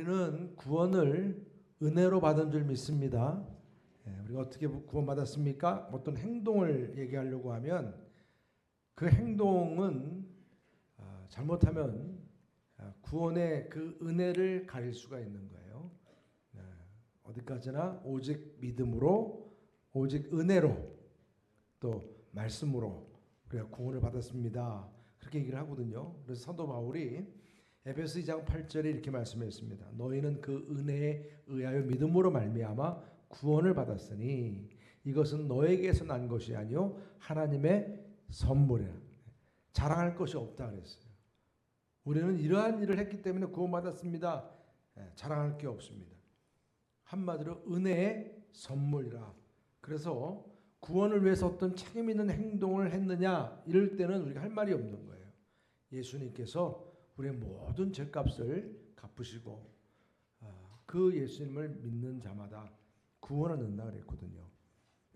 우리는 구원을 은혜로 받은 줄 믿습니다. 우리가 어떻게 구원받았습니까? 어떤 행동을 얘기하려고 하면 그 행동은 잘못하면 구원의 그 은혜를 가릴 수가 있는 거예요. 어디까지나 오직 믿음으로, 오직 은혜로, 또 말씀으로 우리가 구원을 받았습니다. 그렇게 얘기를 하거든요. 그래서 사도 바울이 에베소 2장 8절에 이렇게 말씀했습니다. 너희는 그 은혜에 의하여 믿음으로 말미암아 구원을 받았으니 이것은 너에게서 난 것이 아니요 하나님의 선물이라. 자랑할 것이 없다 그랬어요. 우리는 이러한 일을 했기 때문에 구원받았습니다. 자랑할 게 없습니다. 한마디로 은혜의 선물이라. 그래서 구원을 위해서 어떤 책임 있는 행동을 했느냐 이럴 때는 우리가 할 말이 없는 거예요. 예수님께서 우리의 모든 죄값을 갚으시고 그 예수님을 믿는 자마다 구원을 얻는다 그랬거든요.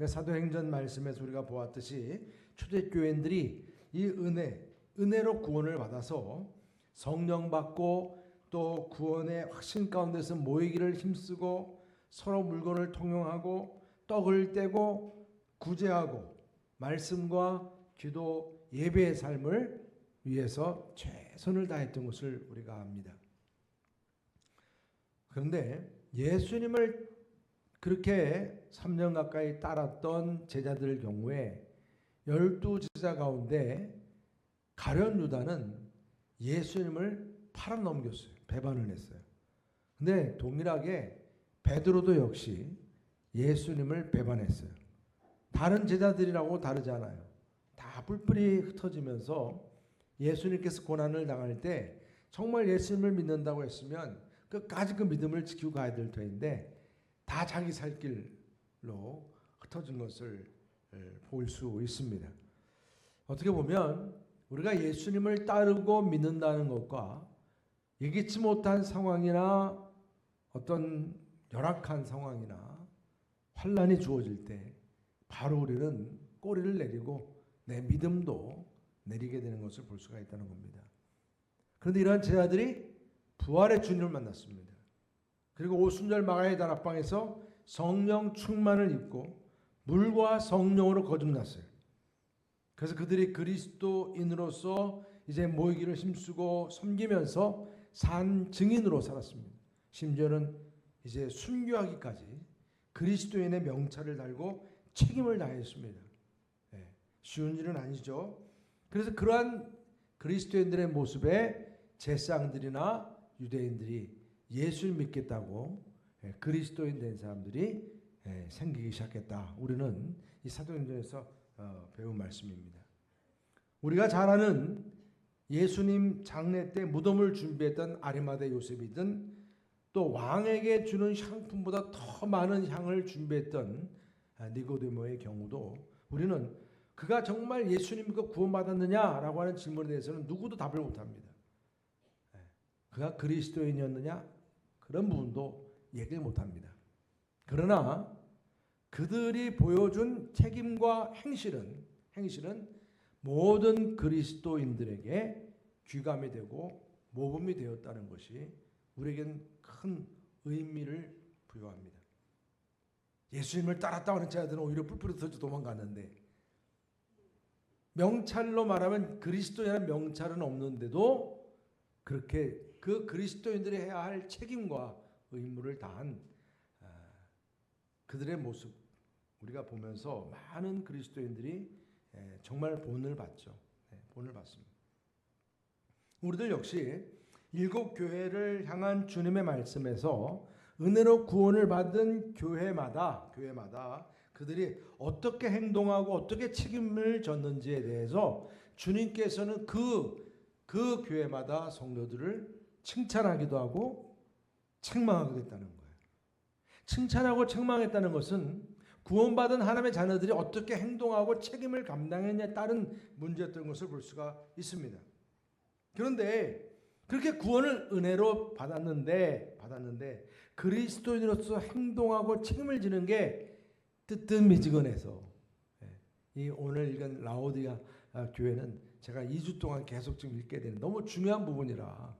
사도행전 말씀에서 우리가 보았듯이 초대교회인들이 이 은혜로 구원을 받아서 성령 받고 또 구원의 확신 가운데서 모이기를 힘쓰고 서로 물건을 통용하고 떡을 떼고 구제하고 말씀과 기도 예배의 삶을 위해서 최선을 다했던 것을 우리가 압니다. 그런데 예수님을 그렇게 3년 가까이 따랐던 제자들 경우에 12제자 가운데 가룟 유다는 예수님을 팔아넘겼어요. 배반을 했어요. 근데 동일하게 베드로도 역시 예수님을 배반했어요. 다른 제자들이라고 다르지 않아요. 다 뿔뿔이 흩어지면서 예수님께서 고난을 당할 때 정말 예수님을 믿는다고 했으면 끝까지 그 믿음을 지키고 가야 될 터인데 다 자기 살 길로 흩어진 것을 볼 수 있습니다. 어떻게 보면 우리가 예수님을 따르고 믿는다는 것과 예기치 못한 상황이나 어떤 열악한 상황이나 환난이 주어질 때 바로 우리는 꼬리를 내리고 내 믿음도 내리게 되는 것을 볼 수가 있다는 겁니다. 그런데 이러한 제자들이 부활의 주님을 만났습니다. 그리고 오순절 마가의 다락방에서 성령 충만을 입고 물과 성령으로 거듭났어요. 그래서 그들이 그리스도인으로서 이제 모이기를 힘쓰고 섬기면서 산 증인으로 살았습니다. 심지어는 이제 순교하기까지 그리스도인의 명찰을 달고 책임을 다했습니다. 쉬운 일은 아니죠. 그래서 그러한 그리스도인들의 모습에 제사장들이나 유대인들이 예수를 믿겠다고 그리스도인 된 사람들이 생기기 시작했다. 우리는 이 사도행전에서 배운 말씀입니다. 우리가 잘 아는 예수님 장례 때 무덤을 준비했던 아리마대 요셉이든 또 왕에게 주는 향품보다 더 많은 향을 준비했던 니고데모의 경우도 우리는 그가 정말 예수님 믿고 구원받았느냐라고 하는 질문에 대해서는 누구도 답을 못합니다. 그가 그리스도인이었느냐? 그런 부분도 얘기를 못합니다. 그러나 그들이 보여준 책임과 행실은 모든 그리스도인들에게 귀감이 되고 모범이 되었다는 것이 우리에겐 큰 의미를 부여합니다. 예수님을 따랐다고 하는 자들은 오히려 뿔뿔이 흩어져 도망갔는데 명찰로 말하면 그리스도인이라는 명찰은 없는데도 그렇게 그 그리스도인들이 해야 할 책임과 의무를 다한 그들의 모습 우리가 보면서 많은 그리스도인들이 정말 본을 받죠. 본을 받습니다. 우리들 역시 일곱 교회를 향한 주님의 말씀에서 은혜로 구원을 받은 교회마다 그들이 어떻게 행동하고 어떻게 책임을 졌는지에 대해서 주님께서는 그 교회마다 성도들을 칭찬하기도 하고 책망하기도 했다는 거예요. 칭찬하고 책망했다는 것은 구원받은 하나님의 자녀들이 어떻게 행동하고 책임을 감당했냐에 따른 문제였던 것을 볼 수가 있습니다. 그런데 그렇게 구원을 은혜로 받았는데 그리스도인으로서 행동하고 책임을 지는 게 뜨뜻미지근해서 이 오늘 읽은 라오디가 교회는 제가 2주 동안 계속 지금 읽게 되는 너무 중요한 부분이라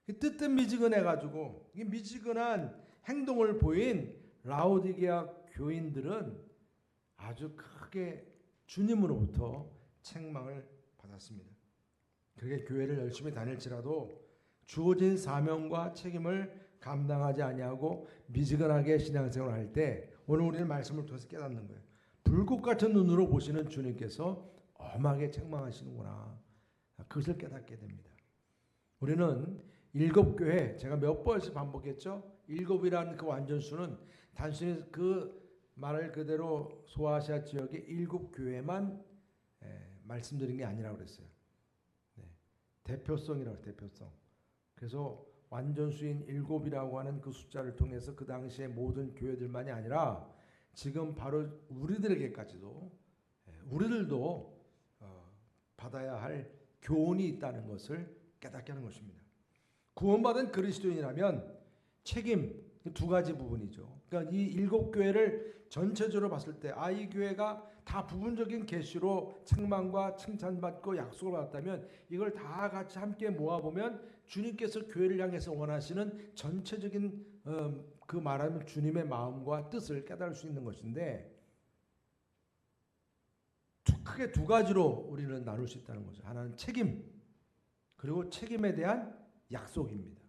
뜨뜻미지근해가지고 이 미지근한 행동을 보인 라오디게아 교인들은 아주 크게 주님으로부터 책망을 받았습니다. 그렇게 교회를 열심히 다닐지라도 주어진 사명과 책임을 감당하지 아니하고 미지근하게 신앙생활을 할 때 오늘 우리는 말씀을 통해서 깨닫는 거예요. 불꽃 같은 눈으로 보시는 주님께서 엄하게 책망하시는구나. 그것을 깨닫게 됩니다. 우리는 일곱 교회, 제가 몇 번씩 반복했죠. 일곱이라는 그 완전수는 단순히 그 말을 그대로 소아시아 지역의 일곱 교회만 말씀드린 게 아니라고 그랬어요. 대표성이라고 대표성. 그래서 완전수인 일곱이라고 하는 그 숫자를 통해서 그 당시의 모든 교회들만이 아니라 지금 바로 우리들에게까지도 우리들도 받아야 할 교훈이 있다는 것을 깨닫게 하는 것입니다. 구원받은 그리스도인이라면 책임 두 가지 부분이죠. 그러니까 이 일곱 교회를 전체적으로 봤을 때 이 교회가 다 부분적인 계시로 책망과 칭찬받고 약속을 받았다면 이걸 다 같이 함께 모아보면 주님께서 교회를 향해서 원하시는 전체적인 그 말하면 주님의 마음과 뜻을 깨달을 수 있는 것인데 크게 두 가지로 우리는 나눌 수 있다는 거죠. 하나는 책임, 그리고 책임에 대한 약속입니다.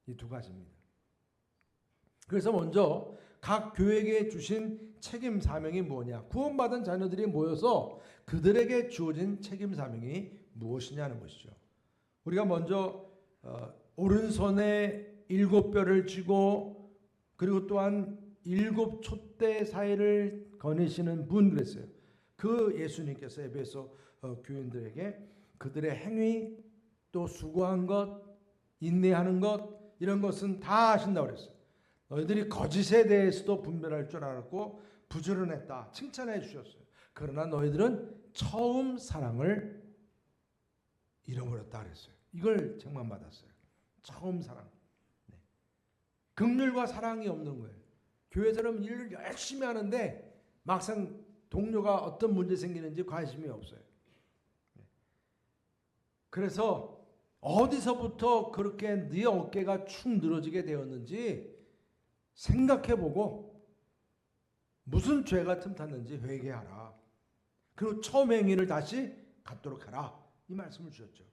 이 두 가지입니다. 그래서 먼저 각 교회에게 주신 책임 사명이 뭐냐? 구원받은 자녀들이 모여서 그들에게 주어진 책임 사명이 무엇이냐는 것이죠. 우리가 먼저 오른손에 일곱 뼈를 쥐고 그리고 또한 일곱 촛대 사이를 거니시는 분 그랬어요. 그 예수님께서 에베소 교인들에게 그들의 행위 또 수고한 것, 인내하는 것 이런 것은 다 하신다고 그랬어요. 너희들이 거짓에 대해서도 분별할 줄 알았고 부지런했다. 칭찬해 주셨어요. 그러나 너희들은 처음 사랑을 잃어버렸다 그랬어요. 이걸 책망받았어요. 처음 사랑. 긍휼과 사랑이 없는 거예요. 교회 사람은 일을 열심히 하는데 막상 동료가 어떤 문제 생기는지 관심이 없어요. 그래서 어디서부터 그렇게 네 어깨가 축 늘어지게 되었는지 생각해보고 무슨 죄가 틈탔는지 회개하라. 그리고 처음 행위를 다시 갖도록 하라. 이 말씀을 주셨죠.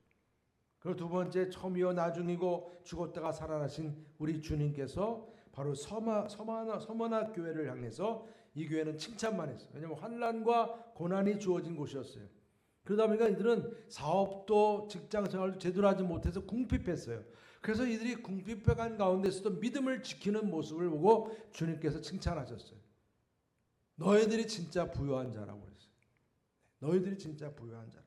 그리고 두 번째, 처음이요 나중이고 죽었다가 살아나신 우리 주님께서 바로 서머나 교회를 향해서 이 교회는 칭찬만 했어요. 왜냐하면 환난과 고난이 주어진 곳이었어요. 그러다 보니까 이들은 사업도 직장생활도 제대로 하지 못해서 궁핍했어요. 그래서 이들이 궁핍해간 가운데서도 믿음을 지키는 모습을 보고 주님께서 칭찬하셨어요. 너희들이 진짜 부유한 자라고 그랬어요. 너희들이 진짜 부유한 자라.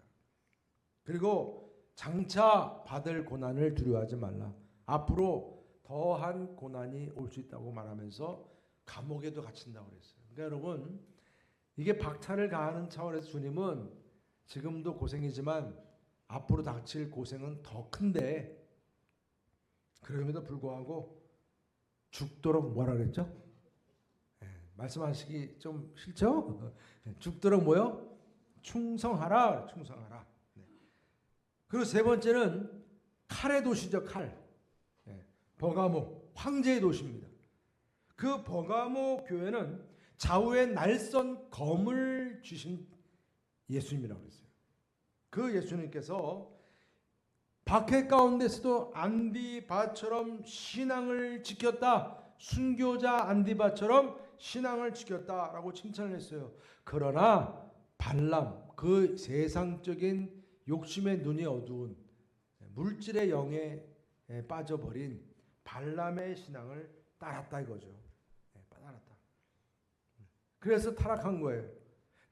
그리고 장차 받을 고난을 두려워하지 말라. 앞으로 더한 고난이 올 수 있다고 말하면서 감옥에도 갇힌다고 그랬어요. 그러니까 여러분 이게 박차를 가하는 차원에서 주님은 지금도 고생이지만 앞으로 닥칠 고생은 더 큰데 그럼에도 불구하고 죽도록 뭐라 그랬죠? 말씀하시기 좀 싫죠? 죽도록 뭐요? 충성하라. 충성하라. 그리고 세 번째는 칼의 도시죠. 칼. 버가모 황제의 도시입니다. 그 버가모 교회는 좌우에 날선 검을 쥐신 예수님이라고 그랬어요. 그 예수님께서 박해 가운데서도 안디바처럼 신앙을 지켰다. 순교자 안디바처럼 신앙을 지켰다라고 칭찬을 했어요. 그러나 발람, 그 세상적인 욕심의 눈이 어두운 물질의 영에 빠져버린 발람의 신앙을 따랐다 이거죠. 따랐다. 그래서 타락한 거예요.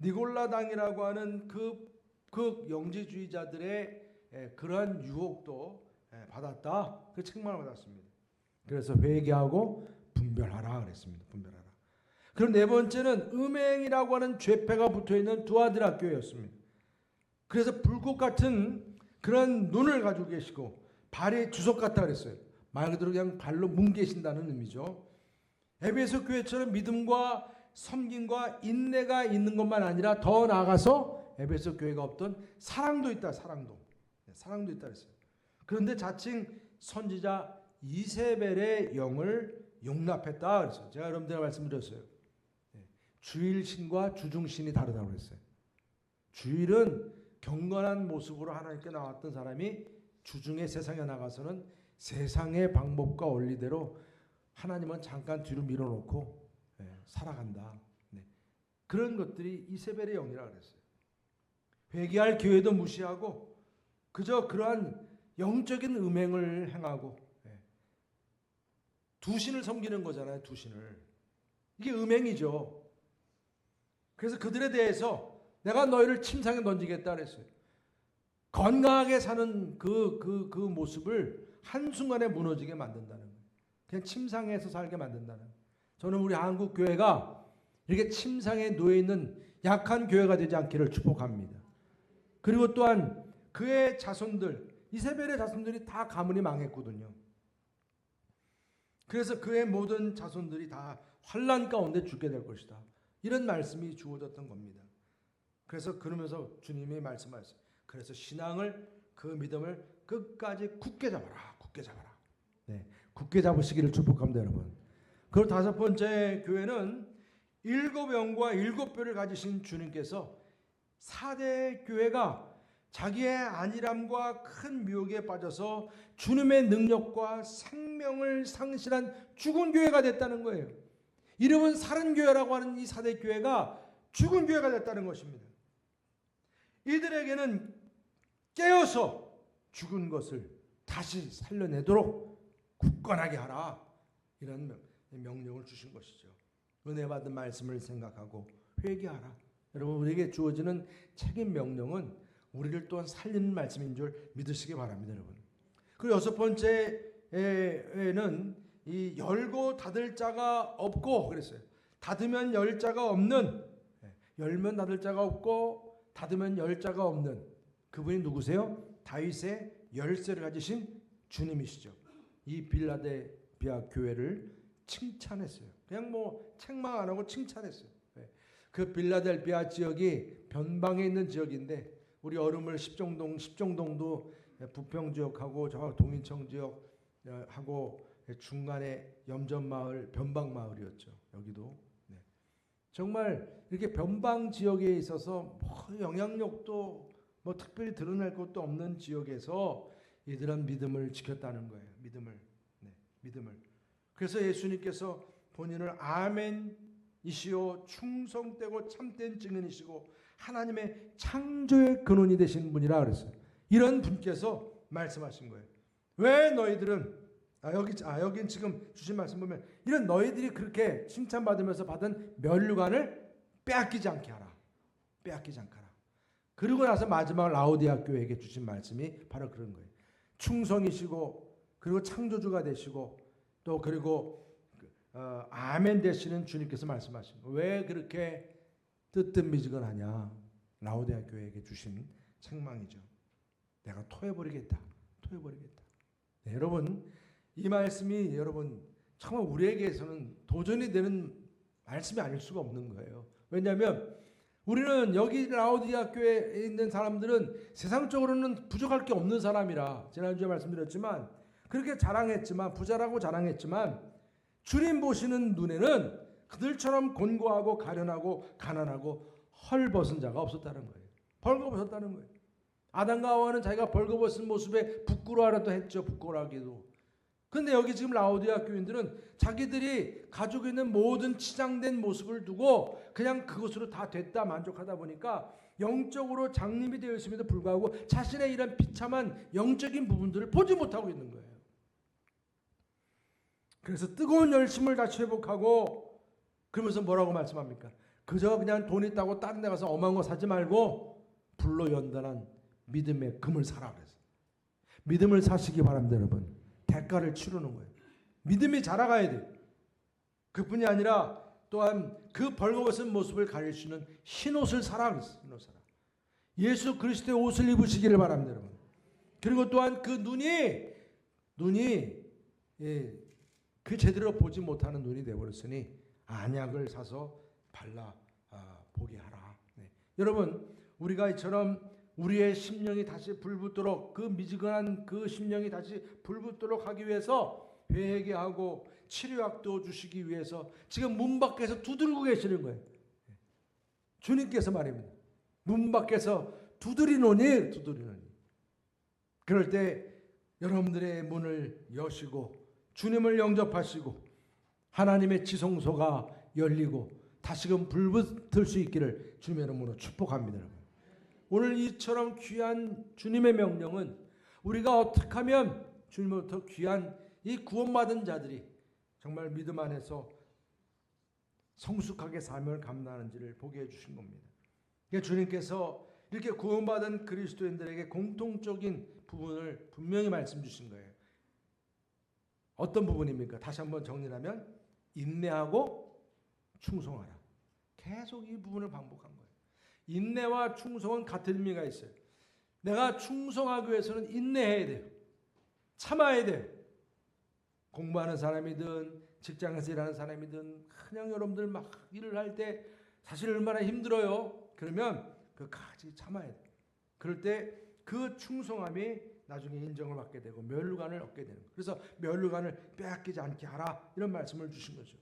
니골라당이라고 하는 그 영지주의자들의 그러한 유혹도 받았다. 그 책망을 받았습니다. 그래서 회개하고 분별하라 그랬습니다. 분별하라. 그럼 네 번째는 음행이라고 하는 죄패가 붙어있는 두아드라 교회였습니다. 그래서 불꽃 같은 그런 눈을 가지고 계시고 발이 주석 같다 그랬어요. 말 그대로 그냥 발로 뭉개신다는 의미죠. 에베소 교회처럼 믿음과 섬김과 인내가 있는 것만 아니라 더 나아가서 에베소 교회가 없던 사랑도 있다. 사랑도 있다 그랬어요. 그런데 자칭 선지자 이세벨의 영을 용납했다 그랬어요. 제가 여러분들에게 말씀드렸어요. 주일신과 주중신이 다르다고 그랬어요. 주일은 경건한 모습으로 하나님께 나왔던 사람이 주중의 세상에 나가서는 세상의 방법과 원리대로 하나님은 잠깐 뒤로 밀어놓고 살아간다. 그런 것들이 이세벨의 영이라고 그랬어요. 회개할 기회도 무시하고 그저 그러한 영적인 음행을 행하고 두신을 섬기는 거잖아요. 두신을. 이게 음행이죠. 그래서 그들에 대해서 내가 너희를 침상에 던지겠다 그랬어요. 건강하게 사는 그 모습을 한순간에 무너지게 만든다는 거예요. 그냥 침상에서 살게 만든다는 거예요. 저는 우리 한국 교회가 이렇게 침상에 놓여있는 약한 교회가 되지 않기를 축복합니다. 그리고 또한 그의 자손들, 이세벨의 자손들이 다 가문이 망했거든요. 그래서 그의 모든 자손들이 다 환난 가운데 죽게 될 것이다. 이런 말씀이 주어졌던 겁니다. 그래서 그러면서 주님이 말씀하셨어요. 그래서 신앙을, 그 믿음을 끝까지 굳게 잡아라. 굳게 잡아라. 굳게 잡으시기를 축복합니다, 여러분. 그리고 다섯 번째 교회는 7영과 7뼈를 가지신 주님께서 4대 교회가 자기의 안일함과 큰 미혹에 빠져서 주님의 능력과 생명을 상실한 죽은 교회가 됐다는 거예요. 이름은 살은 교회라고 하는 이 4대 교회가 죽은 교회가 됐다는 것입니다. 이들에게는 깨어서 죽은 것을 다시 살려내도록 굳건하게 하라. 이런 명령을 주신 것이죠. 은혜 받은 말씀을 생각하고 회개하라. 여러분, 우리에게 주어지는 책임 명령은 우리를 또한 살리는 말씀인 줄 믿으시기 바랍니다, 여러분. 그리고 여섯 번째에는 이 열고 닫을 자가 없고 그랬어요. 닫으면 열 자가 없는, 열면 닫을 자가 없고 닫으면 열 자가 없는 그분이 누구세요? 다윗의 열쇠를 가지신 주님이시죠. 이 빌라델비아 교회를 칭찬했어요. 그냥 뭐 책망 안 하고 칭찬했어요. 그 빌라델비아 지역이 변방에 있는 지역인데 우리 어르물 십정동도 부평 지역하고 저 동인청 지역하고 중간에 염전마을 변방마을이었죠. 여기도 정말 이렇게 변방 지역에 있어서 뭐 영향력도 뭐 특별히 드러날 것도 없는 지역에서 이들은 믿음을 지켰다는 거예요. 믿음을. 그래서 예수님께서 본인을 아멘이시오 충성되고 참된 증인이시고 하나님의 창조의 근원이 되신 분이라 그랬어요. 이런 분께서 말씀하신 거예요. 왜 너희들은 여긴 지금 주신 말씀 보면 이런 너희들이 그렇게 칭찬받으면서 받은 면류관을 빼앗기지 않게 하라. 빼앗기지 않게 하라. 그리고 나서 마지막 라오디아 교회에게 주신 말씀이 바로 그런 거예요. 충성이시고 그리고 창조주가 되시고 또 그리고 아멘 되시는 주님께서 말씀하신 거예요. 왜 그렇게 뜨뜻미지근하냐. 라오디아 교회에게 주신 책망이죠. 내가 토해버리겠다. 네, 여러분 이 말씀이 여러분 정말 우리에게서는 도전이 되는 말씀이 아닐 수가 없는 거예요. 왜냐하면 우리는 여기 라오디아 교회에 있는 사람들은 세상적으로는 부족할 게 없는 사람이라 지난주에 말씀드렸지만 그렇게 자랑했지만 부자라고 자랑했지만 주님 보시는 눈에는 그들처럼 곤고하고 가련하고 가난하고 헐벗은 자가 없었다는 거예요. 벌거벗었다는 거예요. 아담과 하와는 자기가 벌거벗은 모습에 부끄러워하라도 했죠. 부끄러워하기도. 근데 여기 지금 라오디아 교인들은 자기들이 가지고 있는 모든 치장된 모습을 두고 그냥 그것으로 다 됐다 만족하다 보니까 영적으로 장님이 되어 있음에도 불구하고 자신의 이런 비참한 영적인 부분들을 보지 못하고 있는 거예요. 그래서 뜨거운 열심을 다시 회복하고 그러면서 뭐라고 말씀합니까? 그저 그냥 돈 있다고 다른 데 가서 엄한 거 사지 말고 불로 연단한 믿음의 금을 사라 그랬어요. 믿음을 사시기 바랍니다, 여러분. 대가를 치르는 거예요. 믿음이 자라가야 돼요. 그뿐이 아니라 또한 그 벌거벗은 모습을 가릴 수 있는 흰옷을 사라 그랬어요. 흰옷 사라. 예수 그리스도의 옷을 입으시기를 바랍니다, 여러분. 그리고 또한 그 눈이 그 제대로 보지 못하는 눈이 되어버렸으니 안약을 사서 발라 보게 하라. 네. 여러분 우리가 이처럼 우리의 심령이 다시 불붙도록, 그 미지근한 그 심령이 다시 불붙도록 하기 위해서 회개하고 치료약도 주시기 위해서 지금 문 밖에서 두드리고 계시는 거예요. 주님께서 말입니다. 문 밖에서 두드리노니. 그럴 때 여러분들의 문을 여시고 주님을 영접하시고 하나님의 지성소가 열리고 다시금 불붙을 수 있기를 주님의 이름으로 축복합니다. 여러분. 오늘 이처럼 귀한 주님의 명령은 우리가 어떻게 하면 주님으로부터 귀한 이 구원받은 자들이 정말 믿음 안에서 성숙하게 사명을 감당하는지를 보게 해주신 겁니다. 그러니까 주님께서 이렇게 구원받은 그리스도인들에게 공통적인 부분을 분명히 말씀 주신 거예요. 어떤 부분입니까? 다시 한번 정리하면 인내하고 충성하라. 계속 이 부분을 반복한 거예요. 인내와 충성은 같은 의미가 있어요. 내가 충성하기 위해서는 인내해야 돼요. 참아야 돼요. 공부하는 사람이든 직장에서 일하는 사람이든 그냥 여러분들 막 일을 할 때 사실 얼마나 힘들어요. 그러면 그까지 참아야 돼요. 그럴 때 그 충성함이 나중에 인정을 받게 되고 면류관을 얻게 되는 거예요. 그래서 면류관을 빼앗기지 않게 하라, 이런 말씀을 주신 거죠.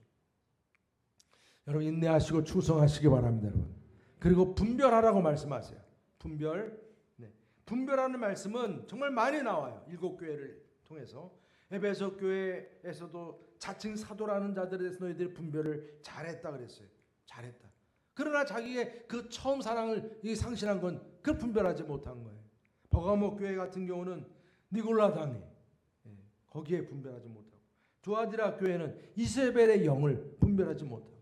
여러분 인내하시고 충성하시기 바랍니다. 여러분. 그리고 분별하라고 말씀하세요. 분별. 네. 분별하는 말씀은 정말 많이 나와요. 7교회를 통해서. 에베소 교회에서도 자칭 사도라는 자들에 대해서 너희들이 분별을 잘했다 그랬어요. 잘했다. 그러나 자기의 그 처음 사랑을 상실한 건 그걸 분별하지 못한 거예요. 버가모 교회 같은 경우는 니골라 당에 거기에 분별하지 못하고, 두아디라 교회는 이세벨의 영을 분별하지 못하고,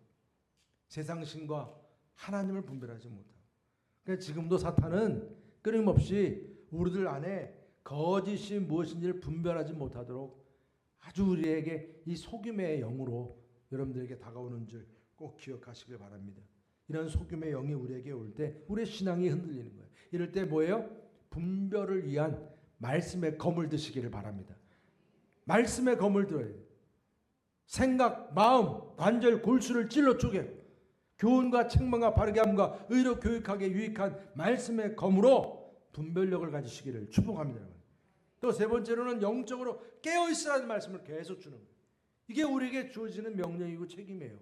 세상신과 하나님을 분별하지 못하고. 그러니까 지금도 사탄은 끊임없이 우리들 안에 거짓이 무엇인지를 분별하지 못하도록 아주 우리에게 이 속임의 영으로 여러분들에게 다가오는 줄 꼭 기억하시길 바랍니다. 이런 속임의 영이 우리에게 올 때 우리의 신앙이 흔들리는 거예요. 이럴 때 뭐예요? 분별을 위한 말씀의 검을 드시기를 바랍니다. 말씀의 검을 들어야 돼요. 생각, 마음, 관절, 골수를 찔러 쪼개 교훈과 책망과 바르게 함과 의로 교육하게 유익한 말씀의 검으로 분별력을 가지시기를 축복합니다. 또 세 번째로는 영적으로 깨어있으라는 말씀을 계속 주는 거예요. 이게 우리에게 주어지는 명령이고 책임이에요.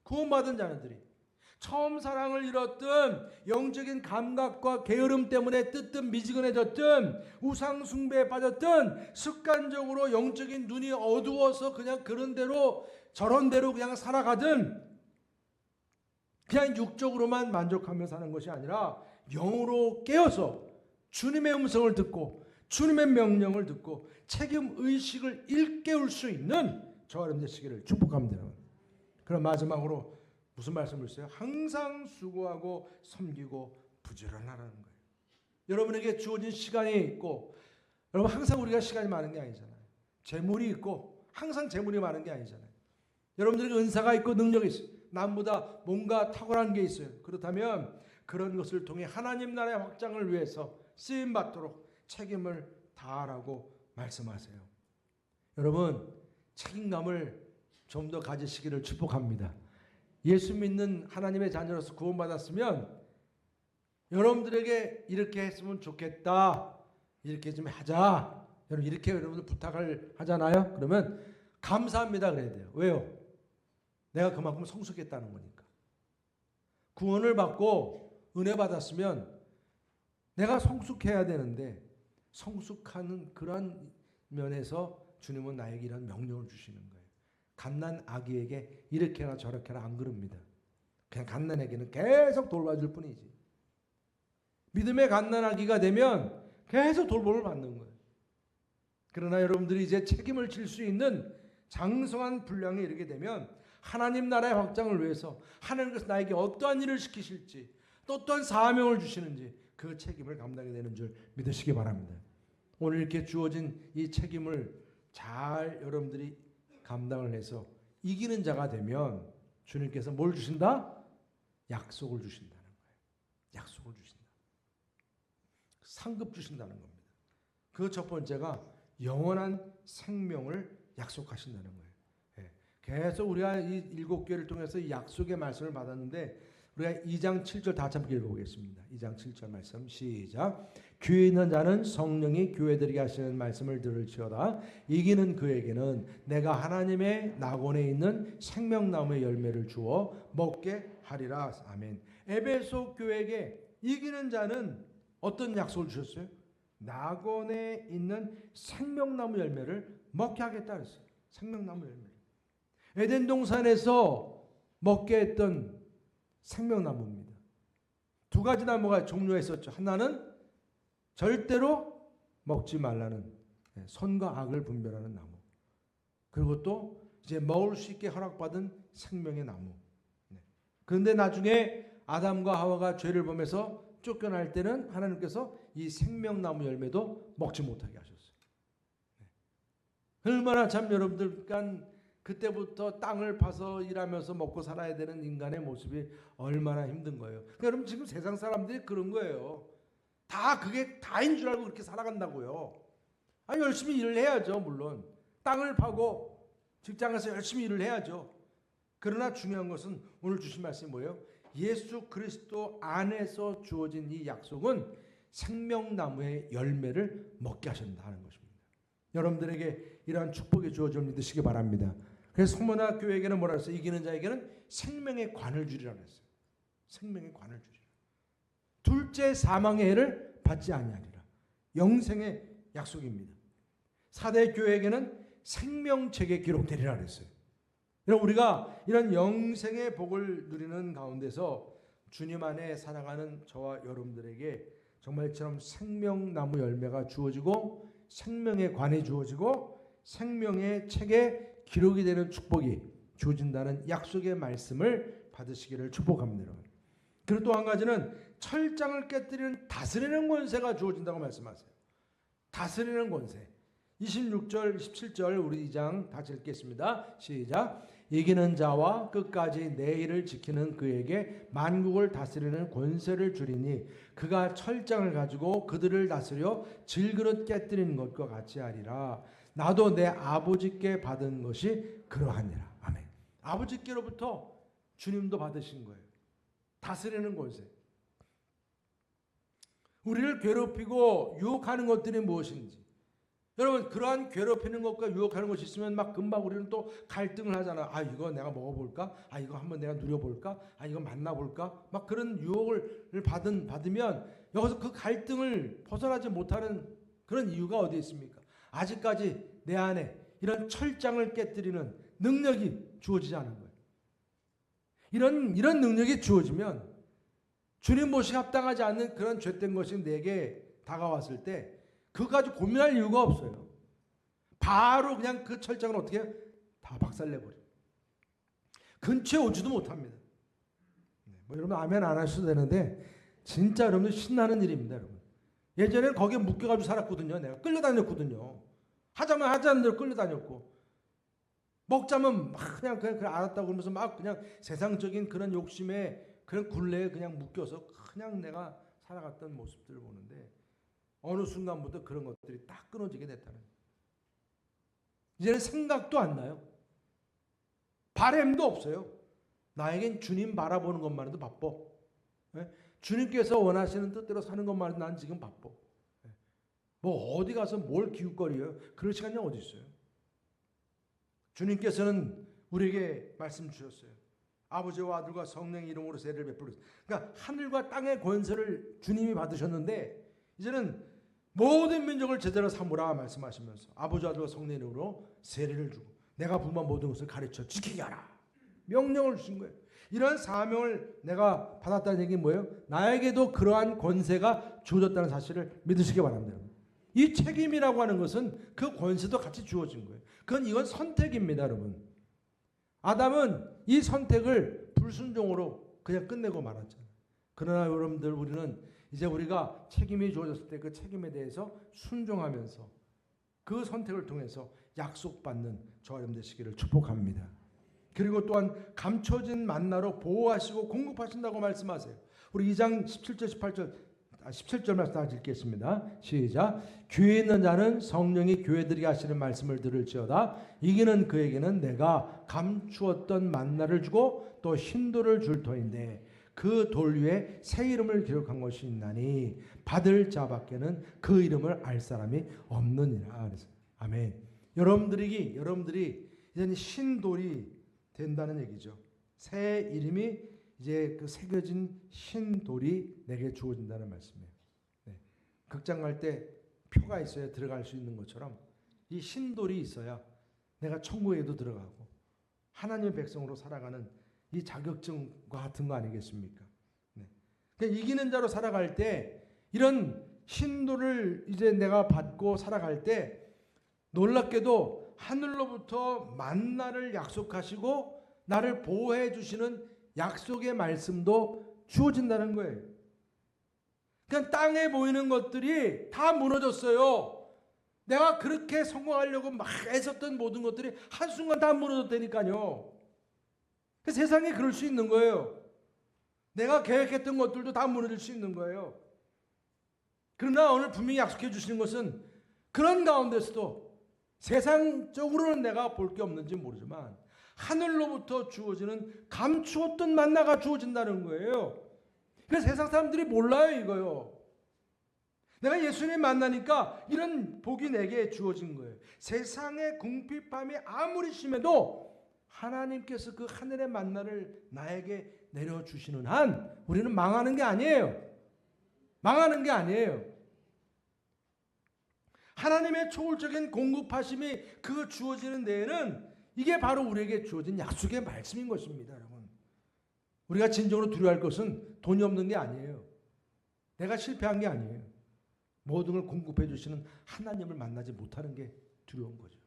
구원받은 자들이 처음 사랑을 잃었든 영적인 감각과 게으름 때문에 뜨든 미지근해졌든 우상 숭배에 빠졌든 습관적으로 영적인 눈이 어두워서 그냥 그런 대로 저런 대로 그냥 살아가든 그냥 육적으로만 만족하며 사는 것이 아니라 영으로 깨어서 주님의 음성을 듣고 주님의 명령을 듣고 책임 의식을 일깨울 수 있는 저와 여러분 되시기를 축복합니다. 그럼 마지막으로 무슨 말씀을 써요? 항상 수고하고 섬기고 부지런하라는 거예요. 여러분에게 주어진 시간이 있고, 여러분 항상 우리가 시간이 많은 게 아니잖아요. 재물이 있고 항상 재물이 많은 게 아니잖아요. 여러분들에게 은사가 있고 능력이 있어요. 남보다 뭔가 탁월한 게 있어요. 그렇다면 그런 것을 통해 하나님 나라의 확장을 위해서 쓰임 받도록 책임을 다하라고 말씀하세요. 여러분 책임감을 좀 더 가지시기를 축복합니다. 예수 믿는 하나님의 자녀로서 구원받았으면 여러분들에게 이렇게 했으면 좋겠다, 이렇게 좀 하자, 여러분 이렇게 여러분들 부탁을 하잖아요. 그러면 감사합니다 그래야 돼요. 왜요? 내가 그만큼 성숙했다는 거니까. 구원을 받고 은혜 받았으면 내가 성숙해야 되는데 성숙하는 그런 면에서 주님은 나에게 이런 명령을 주시는 거예요. 갓난 아기에게 이렇게 해라 저렇게 해라 안 그럽니다. 그냥 갓난 아기는 계속 돌봐줄 뿐이지. 믿음의 갓난 아기가 되면 계속 돌봄을 받는 거예요. 그러나 여러분들이 이제 책임을 질 수 있는 장성한 분량에 이르게 되면 하나님 나라의 확장을 위해서 하나님께서 나에게 어떠한 일을 시키실지 또 어떠한 사명을 주시는지 그 책임을 감당하게 되는 줄 믿으시기 바랍니다. 오늘 이렇게 주어진 이 책임을 잘 여러분들이 감당을 해서 이기는 자가 되면 주님께서 뭘 주신다? 약속을 주신다는 거예요. 약속을 주신다. 상급 주신다는 겁니다. 그 첫 번째가 영원한 생명을 약속하신다는 거예요. 계속 우리가 이 7교회를 통해서 이 약속의 말씀을 받았는데 우리가 2장 7절 다 함께 읽어보겠습니다. 2장 7절 말씀 시작. 귀에 있는 자는 성령이 교회들에게 하시는 말씀을 들을지어다. 이기는 그에게는 내가 하나님의 낙원에 있는 생명나무의 열매를 주어 먹게 하리라. 아멘. 에베소 교회에게 이기는 자는 어떤 약속을 주셨어요? 낙원에 있는 생명나무 열매를 먹게 하겠다 그랬어요. 생명나무 열매를. 에덴 동산에서 먹게 했던 생명나무입니다. 두 가지 나무가 종류가 있었죠. 하나는 절대로 먹지 말라는 선과 악을 분별하는 나무. 그리고 또 이제 먹을 수 있게 허락받은 생명의 나무. 그런데 나중에 아담과 하와가 죄를 범해서 쫓겨날 때는 하나님께서 이 생명나무 열매도 먹지 못하게 하셨어요. 얼마나 참 여러분들 그때부터 땅을 파서 일하면서 먹고 살아야 되는 인간의 모습이 얼마나 힘든 거예요. 그러니까 여러분 지금 세상 사람들이 그런 거예요. 다 그게 다인 줄 알고 그렇게 살아간다고요. 열심히 일을 해야죠. 물론 땅을 파고 직장에서 열심히 일을 해야죠. 그러나 중요한 것은 오늘 주신 말씀이 뭐예요? 예수 그리스도 안에서 주어진 이 약속은 생명나무의 열매를 먹게 하신다는 것입니다. 여러분들에게 이러한 축복이 주어져 믿으시기 바랍니다. 그래서 성모나 교회에게는 뭐라 했어요? 이기는 자에게는 생명의 관을 주리라고 했어요. 생명의 관을 주리라. 둘째 사망의 해를 받지 아니하리라. 영생의 약속입니다. 4대 교회에게는 생명책에 기록되리라 그랬어요. 우리가 이런 영생의 복을 누리는 가운데서 주님 안에 살아가는 저와 여러분들에게 정말처럼 생명나무 열매가 주어지고 생명의 관이 주어지고 생명의 책에 기록이 되는 축복이 주어진다는 약속의 말씀을 받으시기를 축복합니다. 그리고 또 한 가지는 철장을 깨뜨리는 다스리는 권세가 주어진다고 말씀하세요. 다스리는 권세. 26절, 17절 우리 2장 다시 읽겠습니다. 시작. 이기는 자와 끝까지 내 일을 지키는 그에게 만국을 다스리는 권세를 주리니 그가 철장을 가지고 그들을 다스려 질그릇 깨뜨리는 것과 같이 하리라. 나도 내 아버지께 받은 것이 그러하니라. 아멘. 아버지께로부터 주님도 받으신 거예요. 다스리는 권세. 우리를 괴롭히고 유혹하는 것들이 무엇인지. 여러분 그러한 괴롭히는 것과 유혹하는 것이 있으면 막 금방 우리는 또 갈등을 하잖아. 이거 내가 먹어볼까? 이거 한번 내가 누려볼까? 이거 만나볼까? 막 그런 유혹을 받으면 여기서 그 갈등을 벗어나지 못하는 그런 이유가 어디에 있습니까? 아직까지 내 안에 이런 철장을 깨뜨리는 능력이 주어지지 않은 거예요. 이런 능력이 주어지면 주님 모시기 합당하지 않는 그런 죄된 것이 내게 다가왔을 때 그거 가지고 고민할 이유가 없어요. 바로 그냥 그 철장을 어떻게 해요? 다 박살내버려요. 근처에 오지도 못합니다. 여러분 아멘 안 하셔도 되는데 진짜 여러분 신나는 일입니다. 여러분. 예전에는 거기에 묶여가지고 살았거든요. 내가 끌려다녔거든요. 하자면 하자는 대로 끌려다녔고 먹자면 막 그냥 알았다고 그러면서 막 그냥 세상적인 그런 욕심에 그런 굴레에 그냥 묶여서 그냥 내가 살아갔던 모습들을 보는데 어느 순간부터 그런 것들이 딱 끊어지게 됐다는 거예요. 이제는 생각도 안 나요. 바램도 없어요. 나에겐 주님 바라보는 것만 해도 바빠. 주님께서 원하시는 뜻대로 사는 것만 해도 난 지금 바빠. 뭐 어디 가서 뭘 기웃거려요. 그럴 시간이 어디 있어요. 주님께서는 우리에게 말씀 주셨어요. 아버지와 아들과 성령의 이름으로 세례를 베풀었어요. 그러니까 하늘과 땅의 권세를 주님이 받으셨는데 이제는 모든 민족을 제대로 삼으라 말씀하시면서 아버지와 아들과 성령의 이름으로 세례를 주고 내가 분부한 모든 것을 가르쳐 지키게 하라. 명령을 주신 거예요. 이런 사명을 내가 받았다는 얘기는 뭐예요? 나에게도 그러한 권세가 주어졌다는 사실을 믿으시기 바랍니다. 이 책임이라고 하는 것은 그 권세도 같이 주어진 거예요. 이건 선택입니다, 여러분. 아담은 이 선택을 불순종으로 그냥 끝내고 말았잖아요. 그러나 여러분들 우리는 이제 우리가 책임이 주어졌을 때 그 책임에 대해서 순종하면서 그 선택을 통해서 약속받는 저와 여러분 되시기를 축복합니다. 그리고 또한 감춰진 만나로 보호하시고 공급하신다고 말씀하세요. 우리 2장 17절 말씀 다 읽겠습니다. 시작. 귀에 있는 자는 성령이 교회들에게 하시는 말씀을 들을지어다. 이기는 그에게는 내가 감추었던 만나를 주고 또 hin도를 줄 터인데 그 돌 위에 새 이름을 기록한 것이 있나니 받을 자밖에는 그 이름을 알 사람이 없느니라. 그래서 아멘. 여러분들이 이제 신돌이 된다는 얘기죠. 새 이름이 이제 그 새겨진 신돌이 내게 주어진다는 말씀이에요. 네. 극장 갈 때 표가 있어야 들어갈 수 있는 것처럼 이 신돌이 있어야 내가 천국에도 들어가고 하나님의 백성으로 살아가는 이 자격증과 같은 거 아니겠습니까? 네. 그러니까 이기는 자로 살아갈 때 이런 신돌을 이제 내가 받고 살아갈 때 놀랍게도 하늘로부터 만나를 약속하시고 나를 보호해 주시는 약속의 말씀도 주어진다는 거예요. 그냥 땅에 보이는 것들이 다 무너졌어요. 내가 그렇게 성공하려고 막 애썼던 모든 것들이 한순간 다 무너졌다니까요. 세상에 그럴 수 있는 거예요. 내가 계획했던 것들도 다 무너질 수 있는 거예요. 그러나 오늘 분명히 약속해 주시는 것은 그런 가운데서도 세상적으로는 내가 볼 게 없는지 모르지만 하늘로부터 주어지는 감추었던 만나가 주어진다는 거예요. 그래서 세상 사람들이 몰라요, 이거요. 내가 예수님 만나니까 이런 복이 내게 주어진 거예요. 세상의 궁핍함이 아무리 심해도 하나님께서 그 하늘의 만나를 나에게 내려주시는 한 우리는 망하는 게 아니에요. 망하는 게 아니에요. 하나님의 초월적인 공급하심이 그 주어지는 데에는 이게 바로 우리에게 주어진 약속의 말씀인 것입니다, 여러분. 우리가 진정으로 두려워할 것은 돈이 없는 게 아니에요. 내가 실패한 게 아니에요. 모든 걸 공급해 주시는 하나님을 만나지 못하는 게 두려운 거죠.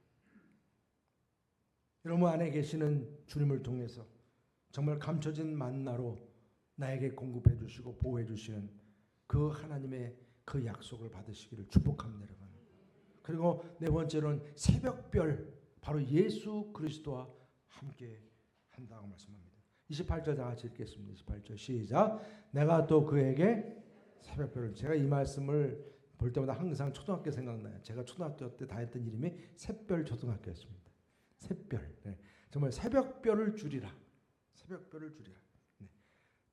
여러분 안에 계시는 주님을 통해서 정말 감춰진 만나로 나에게 공급해 주시고 보호해 주시는 그 하나님의 그 약속을 받으시기를 축복합니다, 여러분. 그리고 네 번째로는 새벽별, 바로 예수 그리스도와 함께 한다고 말씀합니다. 28절 다 같이 읽겠습니다. 28절 시작. 내가 또 그에게 새벽별을, 제가 이 말씀을 볼 때마다 항상 초등학교 생각나요. 제가 초등학교 때 다녔던 이름이 샛별 초등학교였습니다. 샛별. 네. 정말 새벽별을 주리라. 새벽별을 주리라. 네.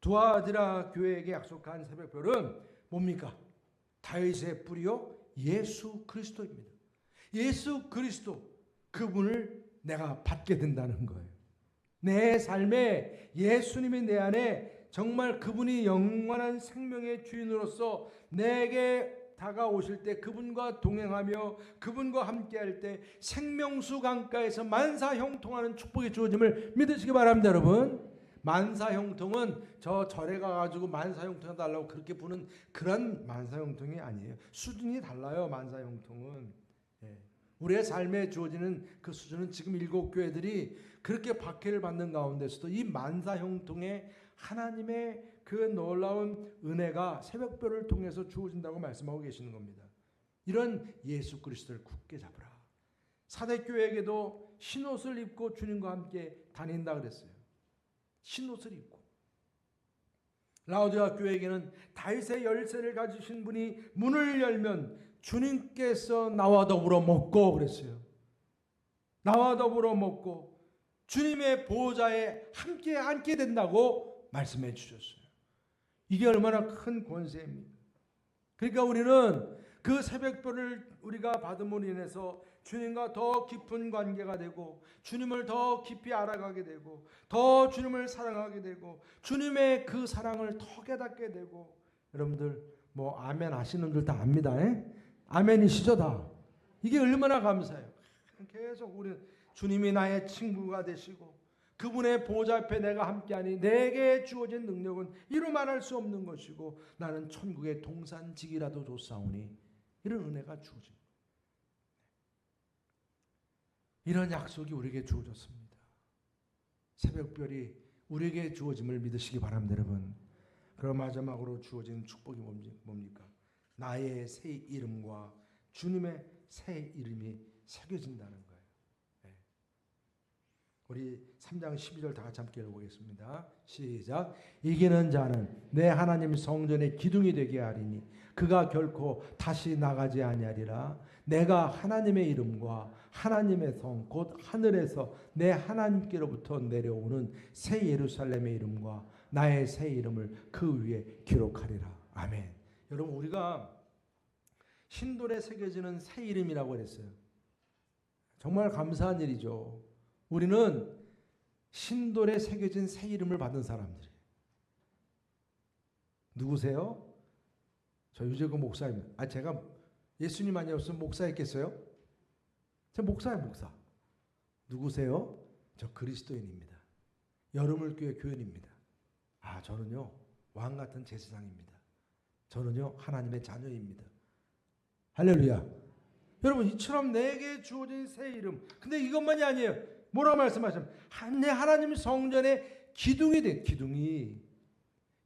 두아디라 교회에게 약속한 새벽별은 뭡니까? 다윗의 뿌리요 예수 그리스도입니다. 예수 그리스도, 그분을 내가 받게 된다는 거예요. 내 삶에 예수님이 내 안에 정말 그분이 영원한 생명의 주인으로서 내게 다가오실 때, 그분과 동행하며 그분과 함께할 때 생명수 강가에서 만사형통하는 축복이 주어짐을 믿으시기 바랍니다, 여러분. 만사형통은 저 절에 가가지고 만사형통 해달라고 그렇게 부는 그런 만사형통이 아니에요. 수준이 달라요, 만사형통은. 예. 우리의 삶에 주어지는 그 수준은 지금 7교회들이 그렇게 박해를 받는 가운데서도 이 만사형통의 하나님의 그 놀라운 은혜가 새벽별을 통해서 주어진다고 말씀하고 계시는 겁니다. 이런 예수 그리스도를 굳게 잡으라. 사대교회에게도 흰옷을 입고 주님과 함께 다닌다 그랬어요. 흰옷을 입고. 라오디아 교회에게는 다윗의 열쇠를 가지신 분이 문을 열면 주님께서 나와 더불어 먹고 그랬어요. 나와 더불어 먹고 주님의 보호자에 함께 앉게 된다고 말씀해 주셨어요. 이게 얼마나 큰 권세입니까? 그러니까 우리는 그 새벽별을 우리가 받음으로 인해서 주님과 더 깊은 관계가 되고 주님을 더 깊이 알아가게 되고 더 주님을 사랑하게 되고 주님의 그 사랑을 더 깨닫게 되고, 여러분들 뭐 아멘 하시는 분들 다 압니다. 아멘이시죠 다. 이게 얼마나 감사해요. 계속 우리 주님이 나의 친구가 되시고 그분의 보좌 앞에 내가 함께하니 내게 주어진 능력은 이루 말할 수 없는 것이고 나는 천국의 동산직이라도 좋사오니, 이런 은혜가 주어집니다. 이런 약속이 우리에게 주어졌습니다. 새벽별이 우리에게 주어짐을 믿으시기 바랍니다, 여러분. 그럼 마지막으로 주어진 축복이 뭡니까? 나의 새 이름과 주님의 새 이름이 새겨진다는 거예요. 네. 우리 3장 12절 다 같이 함께 읽어보겠습니다. 시작. 이기는 자는 내 하나님 성전의 기둥이 되게 하리니 그가 결코 다시 나가지 아니하리라. 내가 하나님의 이름과 하나님의 성 곧 하늘에서 내 하나님께로부터 내려오는 새 예루살렘의 이름과 나의 새 이름을 그 위에 기록하리라. 아멘. 여러분, 우리가 신돌에 새겨지는 새 이름이라고 그랬어요. 정말 감사한 일이죠. 우리는 신돌에 새겨진 새 이름을 받은 사람들이에요. 누구세요? 저 유재근 목사님. 제가 예수님 아니었으면 목사였겠어요? 저 목사예요, 목사. 누구세요? 저 그리스도인입니다. 여러분교회 교인입니다. 저는요 왕 같은 제사장입니다. 저는요 하나님의 자녀입니다. 할렐루야. 여러분, 이처럼 내게 주어진 새 이름. 근데 이것만이 아니에요. 뭐라고 말씀하시면 내 하나님 성전에 기둥이 돼. 기둥이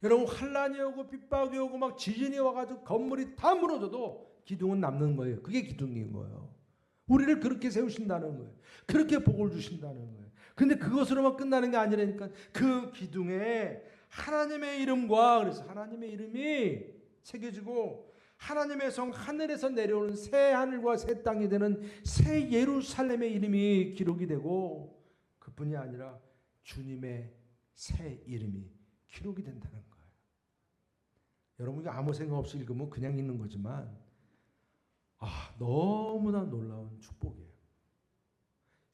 여러분, 환란이 오고 핍박이 오고 막 지진이 와가지고 건물이 다 무너져도 기둥은 남는 거예요. 그게 기둥인 거예요. 우리를 그렇게 세우신다는 거예요. 그렇게 복을 주신다는 거예요. 근데 그것으로만 끝나는 게 아니라니까. 그 기둥에 하나님의 이름과, 그래서 하나님의 이름이 새겨지고 하나님의 성 하늘에서 내려오는 새 하늘과 새 땅이 되는 새 예루살렘의 이름이 기록이 되고, 그뿐이 아니라 주님의 새 이름이 기록이 된다는 거예요. 여러분, 이거 아무 생각 없이 읽으면 그냥 읽는 거지만 너무나 놀라운 축복이에요.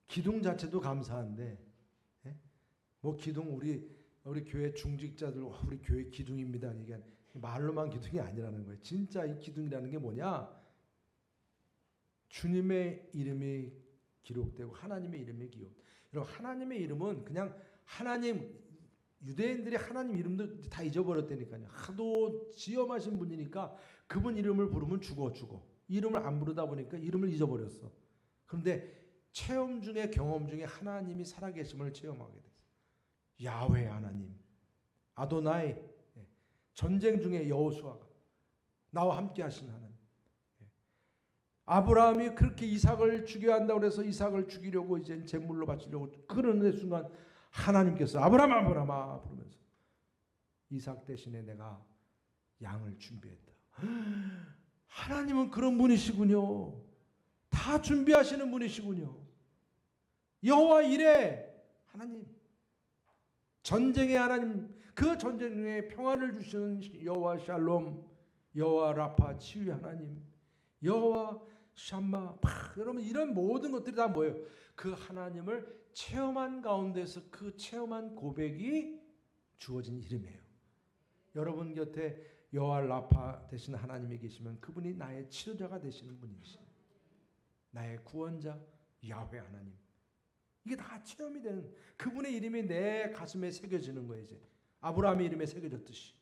기둥 자체도 감사한데, 뭐 기둥 우리 교회 중직자들 우리 교회 기둥입니다. 이게 말로만 기둥이 아니라는 거예요. 진짜 이 기둥이라는 게 뭐냐? 주님의 이름이 기록되고 하나님의 이름이 기록. 여러분, 하나님의 이름은 그냥 하나님, 유대인들이 하나님 이름도 다 잊어버렸다니까요. 하도 지엄하신 분이니까 그분 이름을 부르면 죽어. 이름을 안 부르다 보니까 이름을 잊어버렸어. 그런데 체험 중에, 경험 중에 하나님이 살아계심을 체험하게 됐어요. 야훼 하나님, 아도나이. 전쟁 중에 여호수아가 나와 함께 하신 하나님. 아브라함이 그렇게 이삭을 죽여야 한다고 해서 이삭을 죽이려고 이제 제물로 바치려고 그러는 순간 하나님께서 아브라함아 부르면서 이삭 대신에 내가 양을 준비했다. 하나님은 그런 분이시군요. 다 준비하시는 분이시군요. 여호와 이레 하나님, 전쟁의 하나님, 그 전쟁 중에 평화를 주시는 여호와 샬롬, 여호와 라파 치유의 하나님, 여호와 샴마. 여러분, 이런 모든 것들이 다 뭐예요? 그 하나님을 체험한 가운데서 그 체험한 고백이 주어진 이름이에요. 여러분 곁에 여호와 라파 되신 하나님이 계시면 그분이 나의 치료자가 되시는 분이시죠. 나의 구원자 야훼 하나님. 이게 다 체험이 되는, 그분의 이름이 내 가슴에 새겨지는 거예요. 이제 아브라함의 이름에 새겨졌듯이.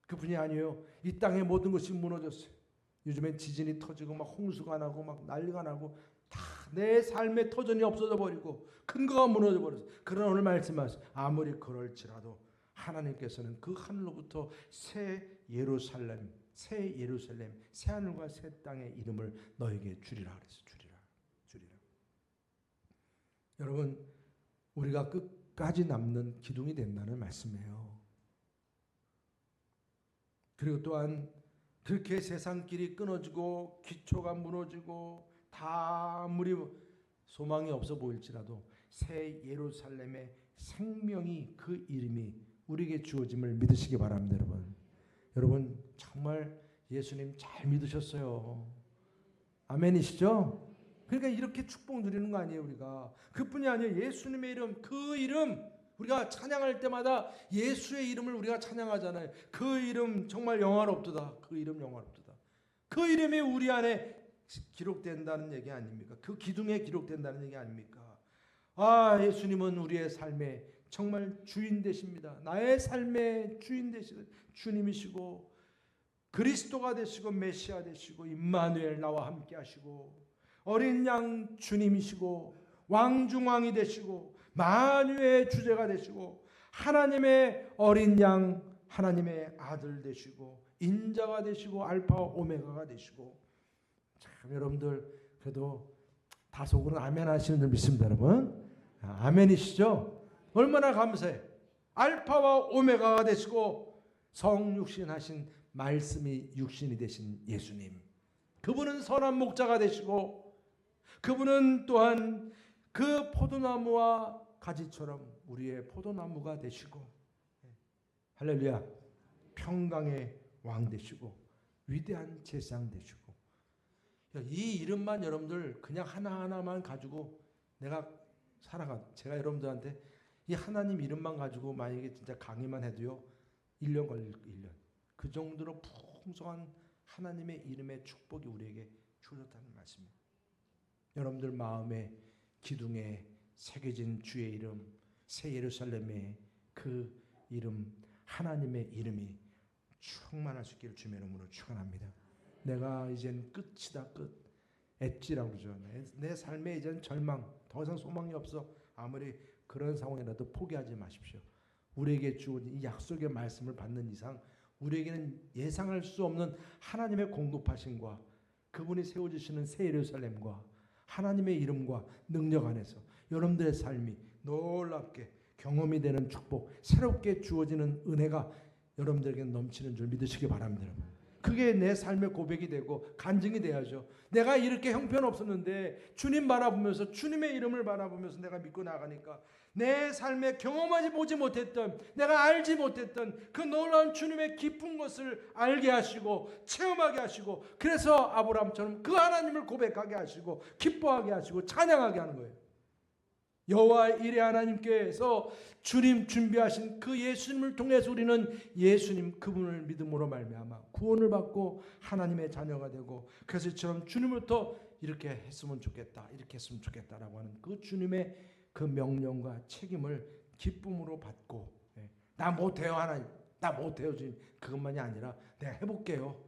그분이 아니에요. 이 땅의 모든 것이 무너졌어요. 요즘엔 지진이 터지고 막 홍수가 나고 막 난리가 나고 다 내 삶의 터전이 없어져 버리고 근거가 무너져 버렸어요. 그러나 오늘 말씀하세요. 아무리 그럴지라도 하나님께서는 그 하늘로부터 새 예루살렘, 새 하늘과 새 땅의 이름을 너에게 주리라 그랬어요. 주리라. 여러분, 우리가 끝까지 남는 기둥이 된다는 말씀이에요. 그리고 또한 그렇게 세상길이 끊어지고 기초가 무너지고 다 아무리 소망이 없어 보일지라도 새 예루살렘의 생명이, 그 이름이 우리에게 주어짐을 믿으시기 바랍니다. 여러분 정말 예수님 잘 믿으셨어요. 아멘이시죠? 그러니까 이렇게 축복 누리는 거 아니에요. 우리가 그뿐이 아니에요. 예수님의 이름, 그 이름 우리가 찬양할 때마다 예수의 이름을 우리가 찬양하잖아요. 그 이름 정말 영화롭도다. 그 이름 영화롭도다. 그 이름이 우리 안에 기록된다는 얘기 아닙니까? 그 기둥에 기록된다는 얘기 아닙니까? 예수님은 우리의 삶의 정말 주인 되십니다. 나의 삶의 주인 되시는 주님이시고 그리스도가 되시고 메시아 되시고 임마누엘 나와 함께 하시고 어린 양 주님이시고 왕중왕이 되시고 만유의 주제가 되시고 하나님의 어린 양, 하나님의 아들 되시고 인자가 되시고 알파와 오메가가 되시고. 참 여러분들 그래도 다속으로 아멘 하시는 줄 믿습니다. 여러분 아멘이시죠? 얼마나 감사해. 알파와 오메가가 되시고 성육신 하신 말씀이 육신이 되신 예수님, 그분은 선한 목자가 되시고 그분은 또한 그 포도나무와 가지처럼 우리의 포도나무가 되시고, 할렐루야, 평강의 왕 되시고 위대한 제사장 되시고. 이 이름만 여러분들 그냥 하나하나만 가지고 내가 제가 여러분들한테 이 하나님 이름만 가지고 만약에 진짜 강의만 해도요 1년 걸릴 1년. 그 정도로 풍성한 하나님의 이름의 축복이 우리에게 주어졌다는 말씀입니다. 여러분들 마음에 기둥에 새겨진 주의 이름, 새 예루살렘의 그 이름, 하나님의 이름이 충만할 수 있기를 주의 이름으로 축원합니다. 내가 이젠 끝이다, 끝. 엣지라고 그러죠. 내 삶에 이젠 절망, 더 이상 소망이 없어. 아무리 그런 상황이라도 포기하지 마십시오. 우리에게 주어진 이 약속의 말씀을 받는 이상 우리에게는 예상할 수 없는 하나님의 공급하심과 그분이 세워주시는 새 예루살렘과 하나님의 이름과 능력 안에서 여러분들의 삶이 놀랍게 경험이 되는 축복, 새롭게 주어지는 은혜가 여러분들에게 넘치는 줄 믿으시기 바랍니다. 그게 내 삶의 고백이 되고 간증이 돼야죠. 내가 이렇게 형편없었는데 주님 바라보면서 주님의 이름을 바라보면서 내가 믿고 나가니까 내 삶에 경험하지 보지 못했던, 내가 알지 못했던 그 놀라운 주님의 깊은 것을 알게 하시고 체험하게 하시고, 그래서 아브라함처럼 그 하나님을 고백하게 하시고 기뻐하게 하시고 찬양하게 하는 거예요. 여호와 이레 하나님께서 주님 준비하신 그 예수님을 통해서 우리는 예수님 그분을 믿음으로 말미암아 구원을 받고 하나님의 자녀가 되고, 그래서 이처럼 주님부터 이렇게 했으면 좋겠다, 이렇게 했으면 좋겠다라고 하는 그 주님의 그 명령과 책임을 기쁨으로 받고, 나 못해요 하나님, 나 못해요 주님, 그것만이 아니라 내가 해볼게요.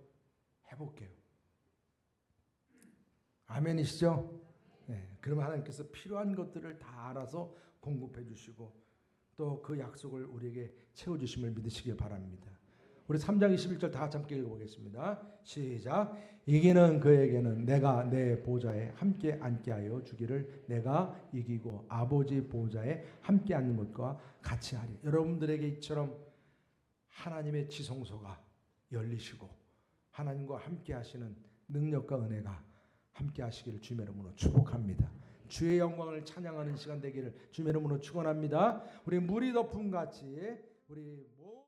아멘이시죠? 그러면 하나님께서 필요한 것들을 다 알아서 공급해 주시고 또 그 약속을 우리에게 채워주심을 믿으시기 바랍니다. 우리 3장 21절 다 같이 함께 읽어보겠습니다. 시작. 이기는 그에게는 내가 내 보좌에 함께 앉게 하여 주기를 내가 이기고 아버지 보좌에 함께 앉는 것과 같이 하리. 여러분들에게 이처럼 하나님의 지성소가 열리시고 하나님과 함께 하시는 능력과 은혜가 함께 하시기를 주의 이름으로 축복합니다. 주의 영광을 찬양하는 시간 되기를 주의 이름으로 축원합니다. 우리 물이 덮은 같이 우리